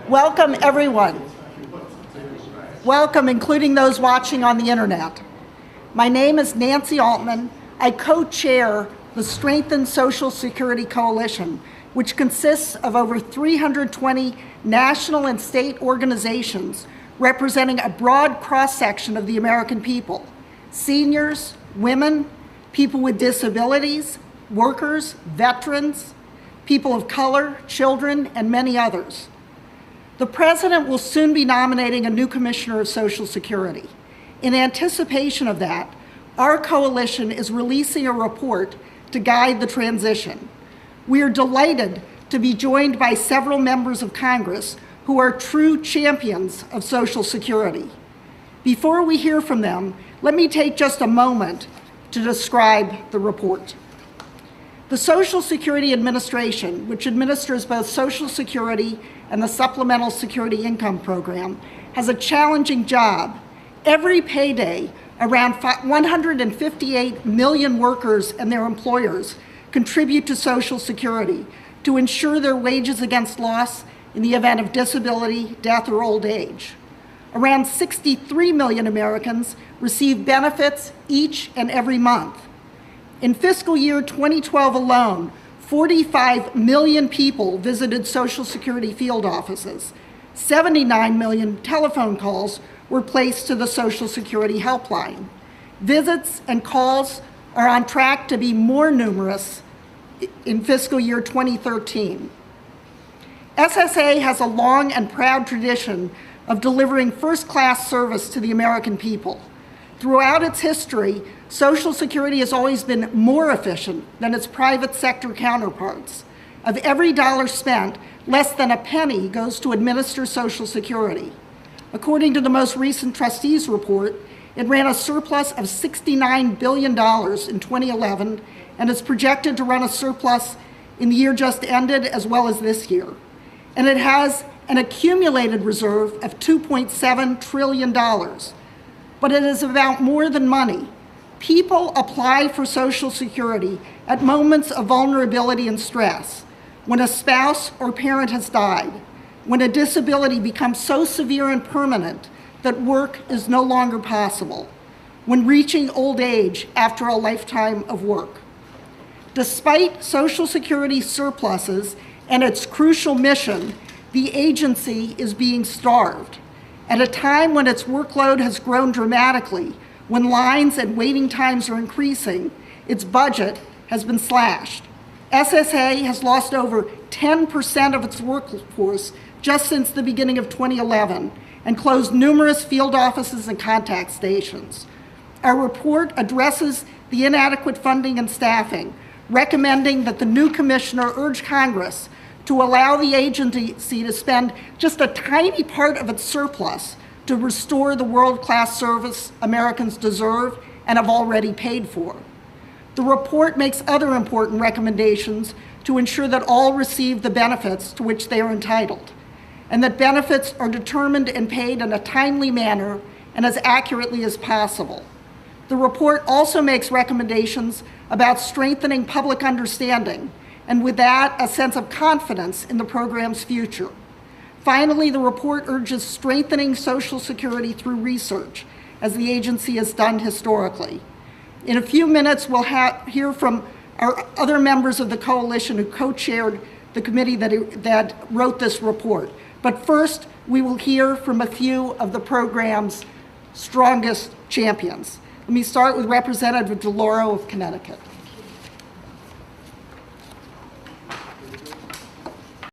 Welcome, everyone. Welcome, including those watching on the internet. My name is Nancy Altman. I co-chair the Strengthen Social Security Coalition, which consists of over 320 national and state organizations representing a broad cross-section of the American people: seniors, women, people with disabilities, workers, veterans, people of color, children, and many others. The President will soon be nominating a new Commissioner of Social Security. In anticipation of that, our coalition is releasing a report to guide the transition. We are delighted to be joined by several members of Congress who are true champions of Social Security. Before we hear from them, let me take just a moment to describe the report. The Social Security Administration, which administers both Social Security and the Supplemental Security Income Program, has a challenging job. Every payday, around 158 million workers and their employers contribute to Social Security to ensure their wages against loss in the event of disability, death, or old age. Around 63 million Americans receive benefits each and every month. In fiscal year 2012 alone, 45 million people visited Social Security field offices. 79 million telephone calls were placed to the Social Security helpline. Visits and calls are on track to be more numerous in fiscal year 2013. SSA has a long and proud tradition of delivering first-class service to the American people. Throughout its history, Social Security has always been more efficient than its private sector counterparts. Of every dollar spent, less than a penny goes to administer Social Security. According to the most recent trustees report, it ran a surplus of $69 billion in 2011 and is projected to run a surplus in the year just ended as well as this year. And it has an accumulated reserve of $2.7 trillion. But it is about more than money. People apply for Social Security at moments of vulnerability and stress, when a spouse or parent has died, when a disability becomes so severe and permanent that work is no longer possible, when reaching old age after a lifetime of work. Despite Social Security surpluses and its crucial mission, the agency is being starved. At a time when its workload has grown dramatically, when lines and waiting times are increasing, its budget has been slashed. SSA has lost over 10% of its workforce just since the beginning of 2011 and closed numerous field offices and contact stations. Our report addresses the inadequate funding and staffing, recommending that the new commissioner urge Congress to allow the agency to spend just a tiny part of its surplus to restore the world-class service Americans deserve and have already paid for. The report makes other important recommendations to ensure that all receive the benefits to which they are entitled, and that benefits are determined and paid in a timely manner and as accurately as possible. The report also makes recommendations about strengthening public understanding, and with that, a sense of confidence in the program's future. Finally, the report urges strengthening Social Security through research, as the agency has done historically. In a few minutes, we'll hear from our other members of the coalition who co-chaired the committee that wrote this report. But first, we will hear from a few of the program's strongest champions. Let me start with Representative DeLauro of Connecticut.